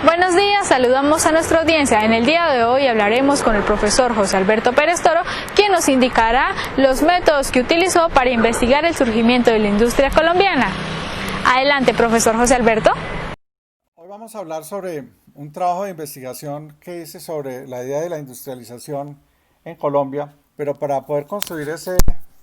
Buenos días, saludamos a nuestra audiencia. En el día de hoy hablaremos con el profesor José Alberto Pérez Toro, quien nos indicará los métodos que utilizó para investigar el surgimiento de la industria colombiana. Adelante, profesor José Alberto. Hoy vamos a hablar sobre un trabajo de investigación que hice sobre la idea de la industrialización en Colombia, pero para poder construir ese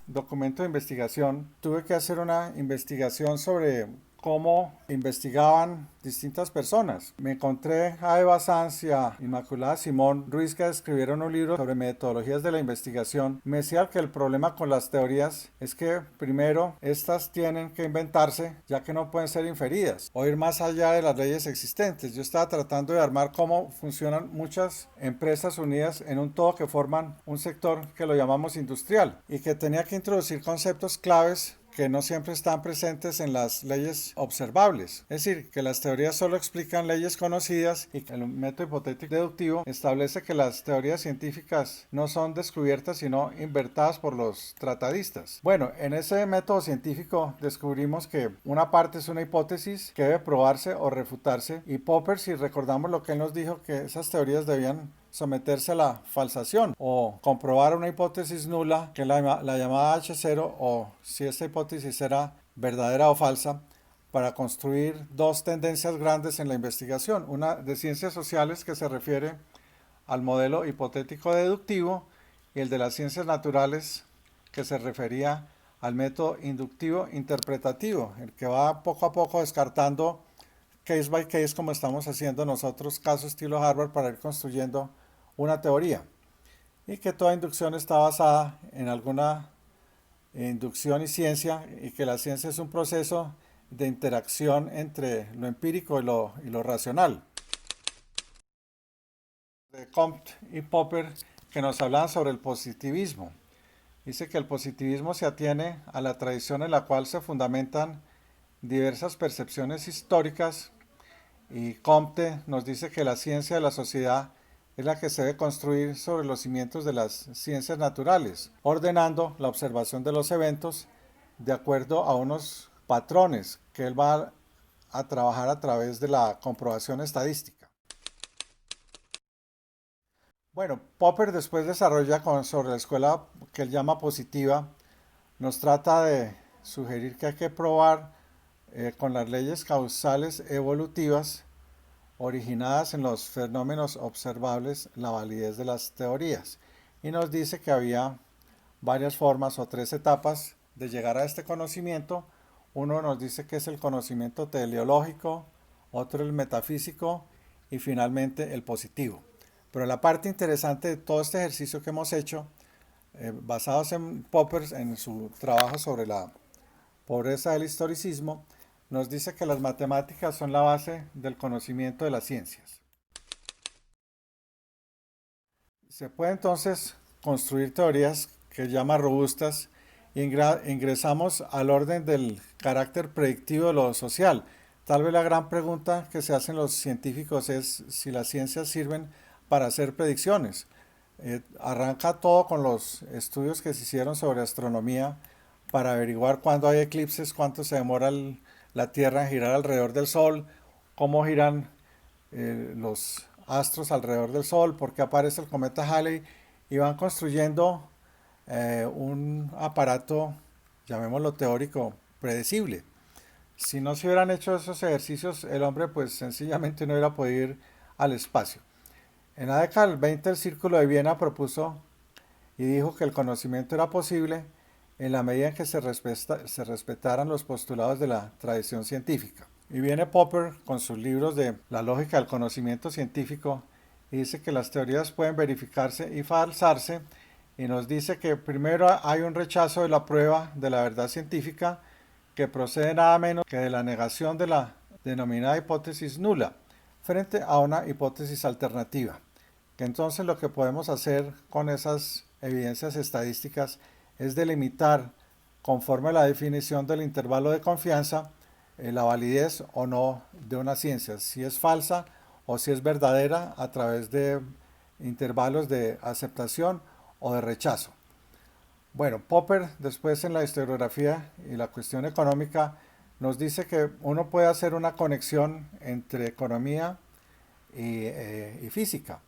documento de investigación tuve que hacer una investigación sobre cómo investigaban distintas personas. Me encontré a Eva Sanz y a Inmaculada Simón Ruiz, que escribieron un libro sobre metodologías de la investigación. Me decía que el problema con las teorías es que primero estas tienen que inventarse, ya que no pueden ser inferidas o ir más allá de las leyes existentes. Yo estaba tratando de armar cómo funcionan muchas empresas unidas en un todo que forman un sector que lo llamamos industrial, y que tenía que introducir conceptos claves que no siempre están presentes en las leyes observables. Es decir, que las teorías solo explican leyes conocidas y que el método hipotético deductivo establece que las teorías científicas no son descubiertas sino inventadas por los tratadistas. Bueno, en ese método científico descubrimos que una parte es una hipótesis que debe probarse o refutarse, y Popper, si recordamos lo que él nos dijo, que esas teorías debían someterse a la falsación o comprobar una hipótesis nula, que es la llamada H0, o si esta hipótesis era verdadera o falsa, para construir dos tendencias grandes en la investigación: una de ciencias sociales, que se refiere al modelo hipotético deductivo, y el de las ciencias naturales, que se refería al método inductivo interpretativo, el que va poco a poco descartando case by case, como estamos haciendo nosotros, caso estilo Harvard, para ir construyendo una teoría, y que toda inducción está basada en alguna inducción y ciencia, y que la ciencia es un proceso de interacción entre lo empírico y lo racional. De Comte y Popper, que nos hablan sobre el positivismo. Dice que el positivismo se atiene a la tradición en la cual se fundamentan diversas percepciones históricas, y Comte nos dice que la ciencia de la sociedad es la que se debe construir sobre los cimientos de las ciencias naturales, ordenando la observación de los eventos de acuerdo a unos patrones que él va a trabajar a través de la comprobación estadística. Bueno, Popper después desarrolla sobre la escuela que él llama positiva, nos trata de sugerir que hay que probar con las leyes causales evolutivas originadas en los fenómenos observables la validez de las teorías, y nos dice que había varias formas o tres etapas de llegar a este conocimiento. Uno nos dice que es el conocimiento teleológico, otro el metafísico y finalmente el positivo. Pero la parte interesante de todo este ejercicio que hemos hecho, basados en Popper, en su trabajo sobre la pobreza del historicismo, nos dice que las matemáticas son la base del conocimiento de las ciencias. Se puede entonces construir teorías que llama robustas, y ingresamos al orden del carácter predictivo de lo social. Tal vez la gran pregunta que se hacen los científicos es si las ciencias sirven para hacer predicciones. Arranca todo con los estudios que se hicieron sobre astronomía para averiguar cuándo hay eclipses, cuánto se demora la Tierra en girar alrededor del Sol, cómo giran los astros alrededor del Sol, por qué aparece el cometa Halley, y van construyendo un aparato, llamémoslo teórico, predecible. Si no se hubieran hecho esos ejercicios, el hombre pues sencillamente no hubiera podido ir al espacio. En la década del 20 el Círculo de Viena propuso y dijo que el conocimiento era posible en la medida en que se respetaran los postulados de la tradición científica. Y viene Popper con sus libros de la lógica del conocimiento científico y dice que las teorías pueden verificarse y falsarse, y nos dice que primero hay un rechazo de la prueba de la verdad científica, que procede nada menos que de la negación de la denominada hipótesis nula frente a una hipótesis alternativa. Que entonces lo que podemos hacer con esas evidencias estadísticas es delimitar, conforme a la definición del intervalo de confianza, la validez o no de una ciencia, si es falsa o si es verdadera, a través de intervalos de aceptación o de rechazo. Bueno, Popper después, en la historiografía y la cuestión económica, nos dice que uno puede hacer una conexión entre economía, y física.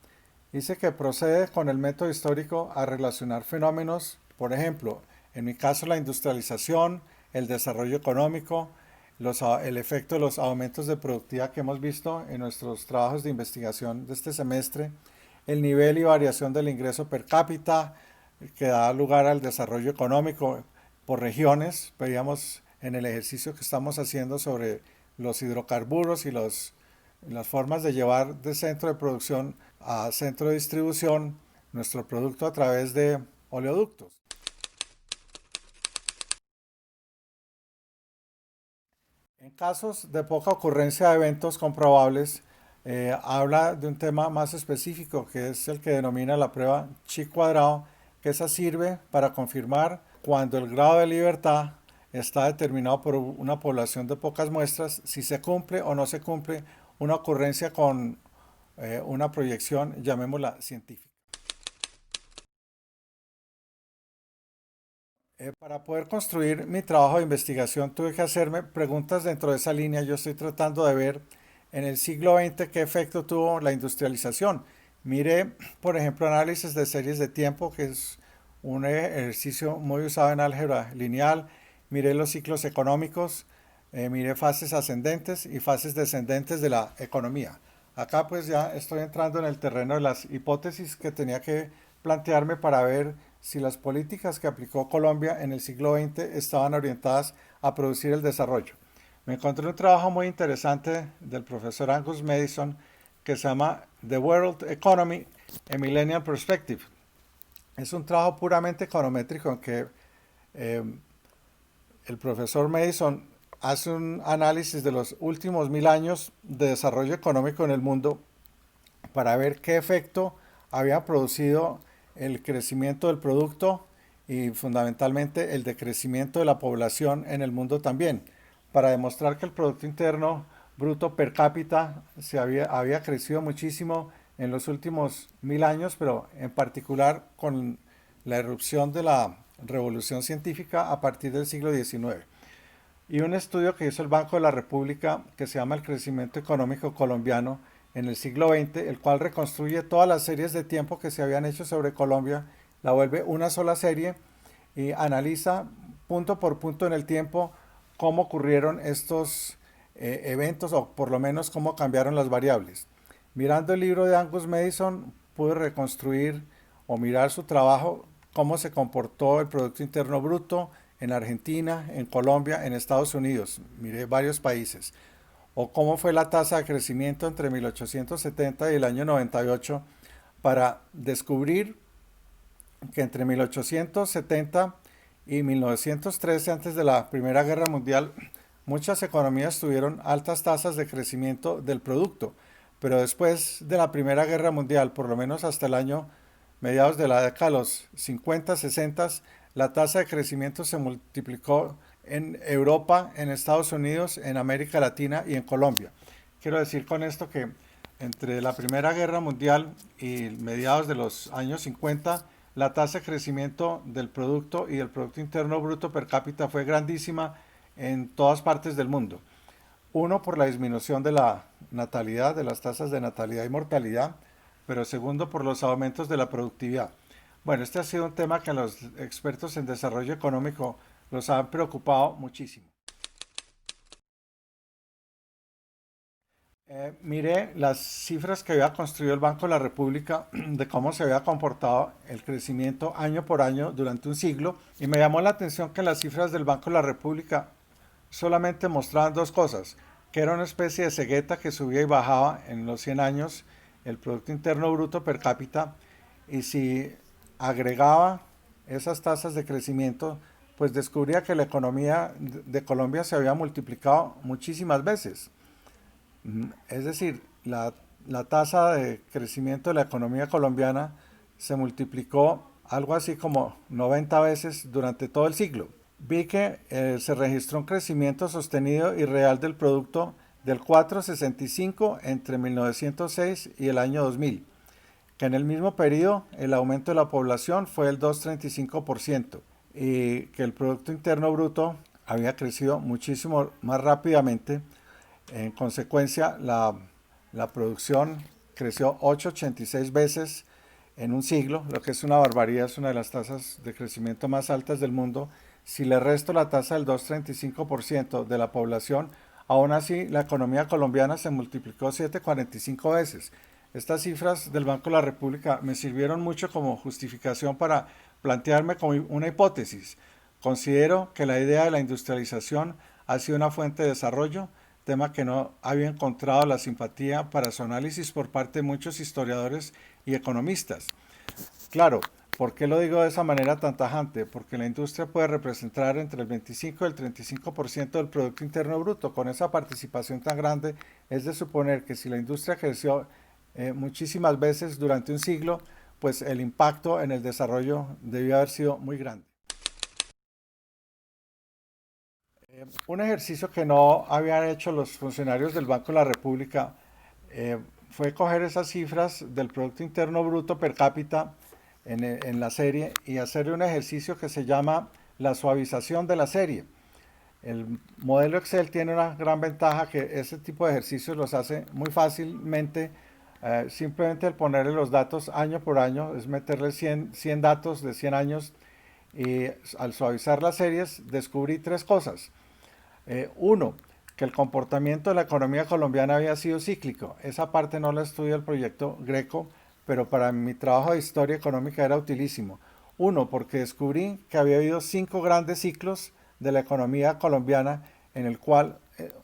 Dice que procede con el método histórico a relacionar fenómenos, por ejemplo, en mi caso la industrialización, el desarrollo económico, el efecto de los aumentos de productividad que hemos visto en nuestros trabajos de investigación de este semestre, el nivel y variación del ingreso per cápita que da lugar al desarrollo económico por regiones. Veíamos en el ejercicio que estamos haciendo sobre los hidrocarburos y las formas de llevar de centro de producción a centro de distribución nuestro producto a través de oleoductos. En casos de poca ocurrencia de eventos comprobables, habla de un tema más específico que es el que denomina la prueba chi cuadrado, que esa sirve para confirmar cuando el grado de libertad está determinado por una población de pocas muestras, si se cumple o no se cumple una ocurrencia con una proyección, llamémosla científica. Para poder construir mi trabajo de investigación tuve que hacerme preguntas dentro de esa línea. Yo estoy tratando de ver en el siglo XX qué efecto tuvo la industrialización. Mire, por ejemplo, análisis de series de tiempo, que es un ejercicio muy usado en álgebra lineal. Miré los ciclos económicos, miré fases ascendentes y fases descendentes de la economía. Acá pues ya estoy entrando en el terreno de las hipótesis que tenía que plantearme para ver si las políticas que aplicó Colombia en el siglo XX estaban orientadas a producir el desarrollo. Me encontré un trabajo muy interesante del profesor Angus Maddison que se llama The World Economy, a Millennial Perspective. Es un trabajo puramente econométrico en que el profesor Maddison hace un análisis de los últimos 1000 años de desarrollo económico en el mundo para ver qué efecto había producido el crecimiento del producto y fundamentalmente el decrecimiento de la población en el mundo también, para demostrar que el Producto Interno Bruto per cápita había crecido muchísimo en los últimos 1000 años, pero en particular con la irrupción de la revolución científica a partir del siglo XIX. Y un estudio que hizo el Banco de la República que se llama El crecimiento económico colombiano en el siglo XX, el cual reconstruye todas las series de tiempo que se habían hecho sobre Colombia, la vuelve una sola serie y analiza punto por punto en el tiempo cómo ocurrieron estos eventos o por lo menos cómo cambiaron las variables. Mirando el libro de Angus Maddison pude reconstruir o mirar su trabajo, cómo se comportó el Producto Interno Bruto en Argentina, en Colombia, en Estados Unidos. Miré varios países. O cómo fue la tasa de crecimiento entre 1870 y el año 98 para descubrir que entre 1870 y 1913, antes de la Primera Guerra Mundial, muchas economías tuvieron altas tasas de crecimiento del producto, pero después de la Primera Guerra Mundial, por lo menos hasta el año mediados de la década de los 50, 60, la tasa de crecimiento se multiplicó en Europa, en Estados Unidos, en América Latina y en Colombia. Quiero decir con esto que entre la Primera Guerra Mundial y mediados de los años 50, la tasa de crecimiento del producto y del Producto Interno Bruto per cápita fue grandísima en todas partes del mundo. Uno, por la disminución de la natalidad, de las tasas de natalidad y mortalidad, pero segundo, por los aumentos de la productividad. Bueno, este ha sido un tema que a los expertos en desarrollo económico los han preocupado muchísimo. Miré las cifras que había construido el Banco de la República de cómo se había comportado el crecimiento año por año durante un siglo y me llamó la atención que las cifras del Banco de la República solamente mostraban dos cosas, que era una especie de cegueta que subía y bajaba en los 100 años el Producto Interno Bruto per cápita y si agregaba esas tasas de crecimiento, pues descubría que la economía de Colombia se había multiplicado muchísimas veces. Es decir, la tasa de crecimiento de la economía colombiana se multiplicó algo así como 90 veces durante todo el siglo. Vi que se registró un crecimiento sostenido y real del producto del 4,65 entre 1906 y el año 2000, que en el mismo periodo el aumento de la población fue el 2,35% y que el Producto Interno Bruto había crecido muchísimo más rápidamente. En consecuencia, la producción creció 8,86 veces en un siglo, lo que es una barbaridad, es una de las tasas de crecimiento más altas del mundo. Si le resto la tasa del 2,35% de la población, aún así la economía colombiana se multiplicó 7,45 veces. Estas cifras del Banco de la República me sirvieron mucho como justificación para plantearme como una hipótesis. Considero que la idea de la industrialización ha sido una fuente de desarrollo, tema que no había encontrado la simpatía para su análisis por parte de muchos historiadores y economistas. Claro, ¿por qué lo digo de esa manera tan tajante? Porque la industria puede representar entre el 25 y el 35% del Producto Interno Bruto. Con esa participación tan grande, es de suponer que si la industria creció muchísimas veces durante un siglo, pues el impacto en el desarrollo debió haber sido muy grande. Un ejercicio que no habían hecho los funcionarios del Banco de la República fue coger esas cifras del Producto Interno Bruto per cápita en la serie y hacerle un ejercicio que se llama la suavización de la serie. El modelo Excel tiene una gran ventaja, que ese tipo de ejercicios los hace muy fácilmente. Simplemente el ponerle los datos año por año, es meterle 100 datos de 100 años, y al suavizar las series descubrí tres cosas. Uno, que el comportamiento de la economía colombiana había sido cíclico. Esa parte no la estudia el proyecto Greco, pero para mi trabajo de historia económica era utilísimo. Uno, porque descubrí que había habido 5 grandes ciclos de la economía colombiana en el cual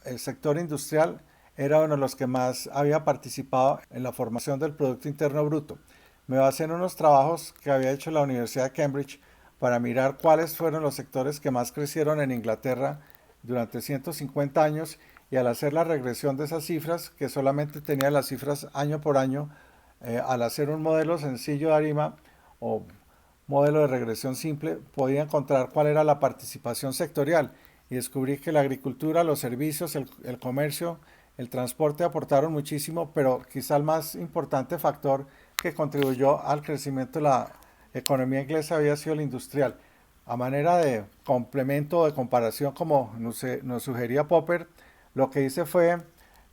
el sector industrial era uno de los que más había participado en la formación del Producto Interno Bruto. Me basé en unos trabajos que había hecho la Universidad de Cambridge para mirar cuáles fueron los sectores que más crecieron en Inglaterra durante 150 años, y al hacer la regresión de esas cifras, que solamente tenía las cifras año por año, al hacer un modelo sencillo de ARIMA o modelo de regresión simple, podía encontrar cuál era la participación sectorial, y descubrí que la agricultura, los servicios, el comercio, el transporte aportaron muchísimo, pero quizá el más importante factor que contribuyó al crecimiento de la economía inglesa había sido el industrial. A manera de complemento o de comparación, como nos sugería Popper, lo que hice fue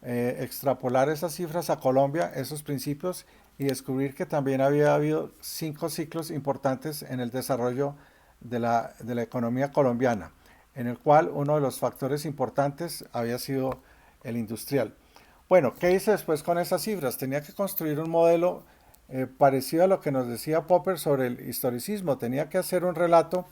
extrapolar esas cifras a Colombia, esos principios, y descubrir que también había habido 5 ciclos importantes en el desarrollo de la economía colombiana, en el cual uno de los factores importantes había sido el industrial. Bueno, ¿qué hice después con esas cifras? Tenía que construir un modelo parecido a lo que nos decía Popper sobre el historicismo. Tenía que hacer un relato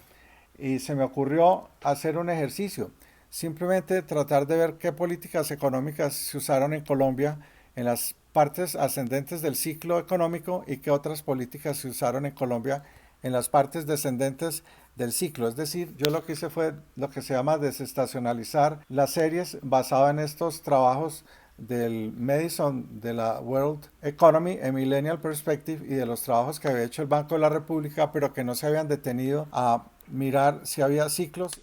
y se me ocurrió hacer un ejercicio. Simplemente tratar de ver qué políticas económicas se usaron en Colombia en las partes ascendentes del ciclo económico y qué otras políticas se usaron en Colombia en las partes descendentes del ciclo. Es decir, yo lo que hice fue lo que se llama desestacionalizar las series basado en estos trabajos del Madison de la World Economy, a Millennial Perspective, y de los trabajos que había hecho el Banco de la República, pero que no se habían detenido a mirar si había ciclos.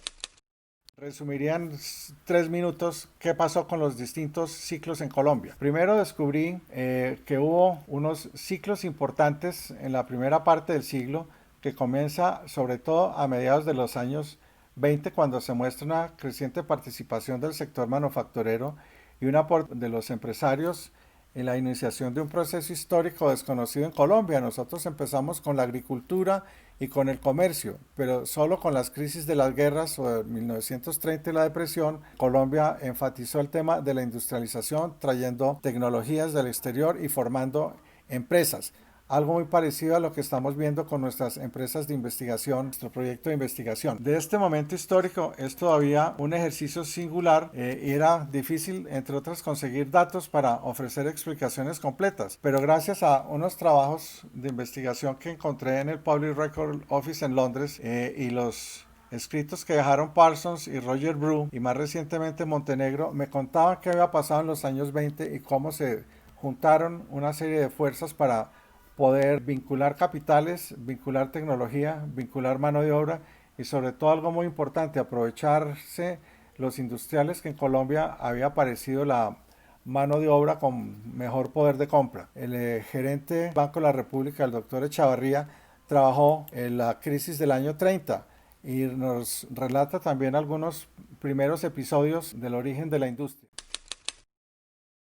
Resumiría en 3 minutos qué pasó con los distintos ciclos en Colombia. Primero descubrí que hubo unos ciclos importantes en la primera parte del siglo, que comienza sobre todo a mediados de los años 20, cuando se muestra una creciente participación del sector manufacturero y un aporte de los empresarios en la iniciación de un proceso histórico desconocido en Colombia. Nosotros empezamos con la agricultura y con el comercio, pero solo con las crisis de las guerras o de 1930 y la depresión, Colombia enfatizó el tema de la industrialización, trayendo tecnologías del exterior y formando empresas. Algo muy parecido a lo que estamos viendo con nuestras empresas de investigación, nuestro proyecto de investigación. De este momento histórico es todavía un ejercicio singular y era difícil, entre otras, conseguir datos para ofrecer explicaciones completas. Pero gracias a unos trabajos de investigación que encontré en el Public Record Office en Londres y los escritos que dejaron Parsons y Roger Brew, y más recientemente Montenegro, me contaban qué había pasado en los años 20 y cómo se juntaron una serie de fuerzas para poder vincular capitales, vincular tecnología, vincular mano de obra y sobre todo algo muy importante, aprovecharse los industriales, que en Colombia había aparecido la mano de obra con mejor poder de compra. El gerente del Banco de la República, el doctor Echavarría, trabajó en la crisis del año 30 y nos relata también algunos primeros episodios del origen de la industria.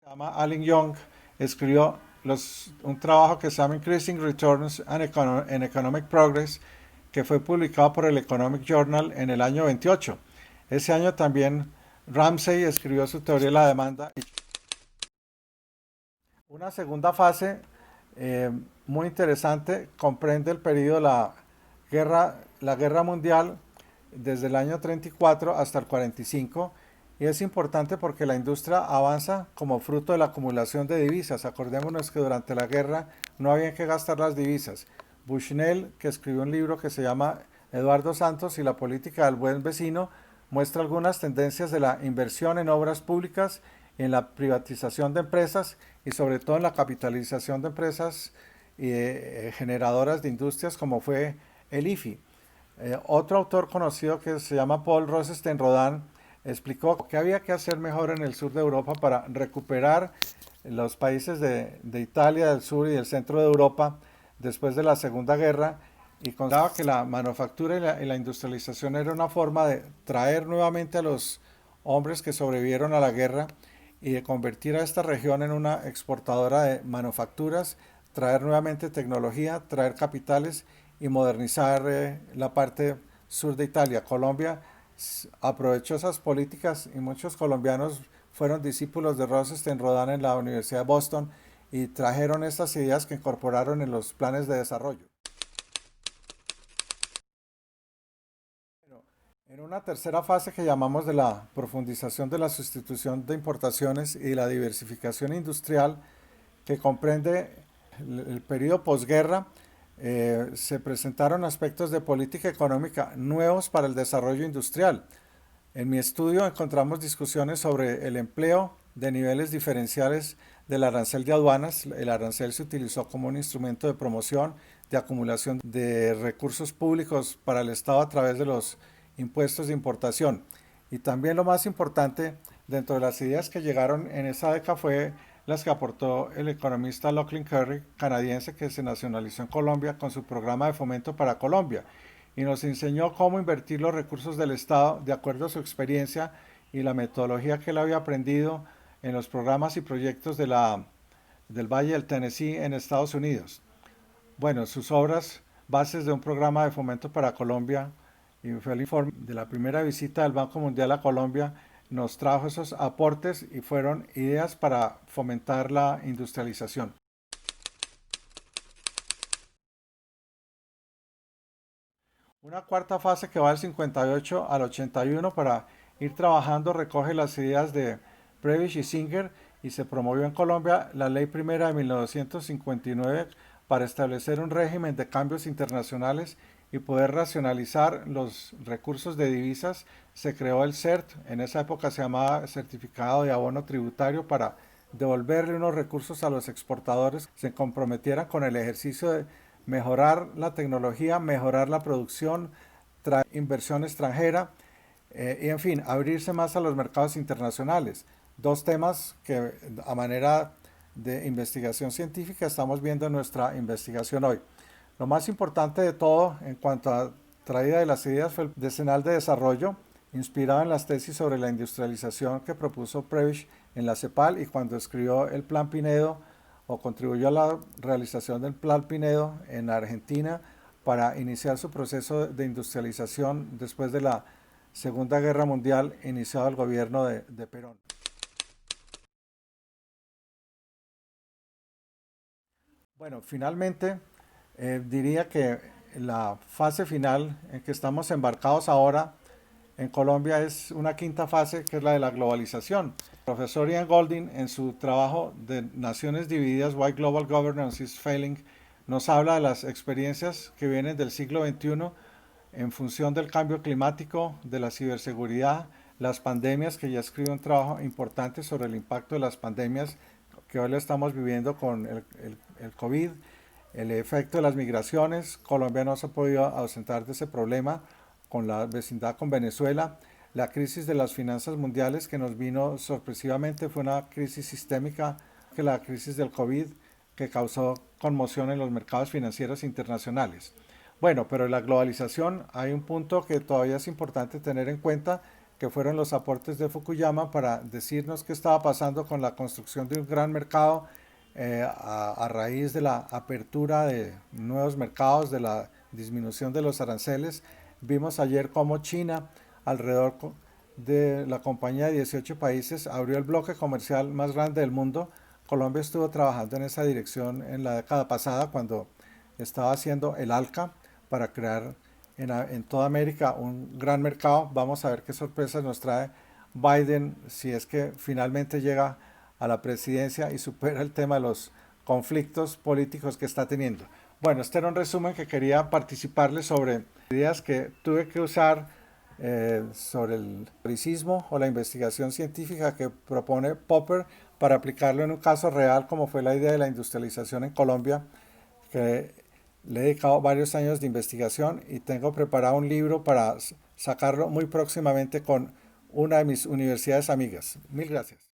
Se llama Allen Young, escribió un trabajo que se llama Increasing Returns and Economic Progress, que fue publicado por el Economic Journal en el año 28. Ese año también Ramsey escribió su teoría de la demanda. Una segunda fase muy interesante comprende el periodo de la guerra mundial desde el año 34 hasta el 45, y es importante porque la industria avanza como fruto de la acumulación de divisas. Acordémonos que durante la guerra no había que gastar las divisas. Bushnell, que escribió un libro que se llama Eduardo Santos y la política del buen vecino, muestra algunas tendencias de la inversión en obras públicas, en la privatización de empresas y sobre todo en la capitalización de empresas generadoras de industrias como fue el IFI. Otro autor conocido que se llama Paul Rosenstein-Rodan explicó que había que hacer mejor en el sur de Europa para recuperar los países de Italia, del sur y del centro de Europa después de la Segunda Guerra, y consideraba que la manufactura y la industrialización era una forma de traer nuevamente a los hombres que sobrevivieron a la guerra y de convertir a esta región en una exportadora de manufacturas, traer nuevamente tecnología, traer capitales y modernizar la parte sur de Italia. Colombia aprovechó esas políticas y muchos colombianos fueron discípulos de Rosenstein-Rodan en la Universidad de Boston y trajeron estas ideas que incorporaron en los planes de desarrollo. En una tercera fase que llamamos de la profundización de la sustitución de importaciones y la diversificación industrial, que comprende el periodo posguerra, se presentaron aspectos de política económica nuevos para el desarrollo industrial. En mi estudio encontramos discusiones sobre el empleo de niveles diferenciales del arancel de aduanas. El arancel se utilizó como un instrumento de promoción, de acumulación de recursos públicos para el Estado a través de los impuestos de importación. Y también lo más importante dentro de las ideas que llegaron en esa década fue las que aportó el economista Lachlan Curry, canadiense, que se nacionalizó en Colombia con su programa de fomento para Colombia y nos enseñó cómo invertir los recursos del Estado de acuerdo a su experiencia y la metodología que él había aprendido en los programas y proyectos del Valle del Tennessee en Estados Unidos. Bueno, sus obras, bases de un programa de fomento para Colombia, y fue el informe de la primera visita del Banco Mundial a Colombia, nos trajo esos aportes y fueron ideas para fomentar la industrialización. Una cuarta fase que va del 58 al 81 para ir trabajando recoge las ideas de Prebisch y Singer y se promovió en Colombia la Ley Primera de 1959 para establecer un régimen de cambios internacionales y poder racionalizar los recursos de divisas. Se creó el CERT, en esa época se llamaba Certificado de Abono Tributario, para devolverle unos recursos a los exportadores que se comprometieran con el ejercicio de mejorar la tecnología, mejorar la producción, traer inversión extranjera y en fin, abrirse más a los mercados internacionales. Dos temas que a manera de investigación científica estamos viendo en nuestra investigación hoy. Lo más importante de todo en cuanto a traída de las ideas fue el decenal de desarrollo, inspirado en las tesis sobre la industrialización que propuso Prebisch en la CEPAL y cuando escribió el Plan Pinedo o contribuyó a la realización del Plan Pinedo en Argentina para iniciar su proceso de industrialización después de la Segunda Guerra Mundial, iniciado el gobierno de Perón. Bueno, finalmente diría que la fase final en que estamos embarcados ahora en Colombia es una quinta fase, que es la de la globalización. El profesor Ian Goldin, en su trabajo de Naciones Divididas, Why Global Governance is Failing, nos habla de las experiencias que vienen del siglo XXI en función del cambio climático, de la ciberseguridad, las pandemias, que ya escribió un trabajo importante sobre el impacto de las pandemias que hoy lo estamos viviendo con el COVID, el efecto de las migraciones. Colombia no se ha podido ausentar de ese problema con la vecindad con Venezuela. La crisis de las finanzas mundiales que nos vino sorpresivamente fue una crisis sistémica, que la crisis del COVID, que causó conmoción en los mercados financieros internacionales. Bueno, pero en la globalización hay un punto que todavía es importante tener en cuenta, que fueron los aportes de Fukuyama para decirnos qué estaba pasando con la construcción de un gran mercado a raíz de la apertura de nuevos mercados, de la disminución de los aranceles. Vimos ayer cómo China, alrededor de la compañía de 18 países, abrió el bloque comercial más grande del mundo. Colombia estuvo trabajando en esa dirección en la década pasada cuando estaba haciendo el ALCA para crear en toda América un gran mercado. Vamos a ver qué sorpresas nos trae Biden si es que finalmente llega a la presidencia y supera el tema de los conflictos políticos que está teniendo. Bueno, este era un resumen que quería participarles sobre ideas que tuve que usar sobre el historicismo o la investigación científica que propone Popper para aplicarlo en un caso real como fue la idea de la industrialización en Colombia, que le he dedicado varios años de investigación y tengo preparado un libro para sacarlo muy próximamente con una de mis universidades amigas. Mil gracias.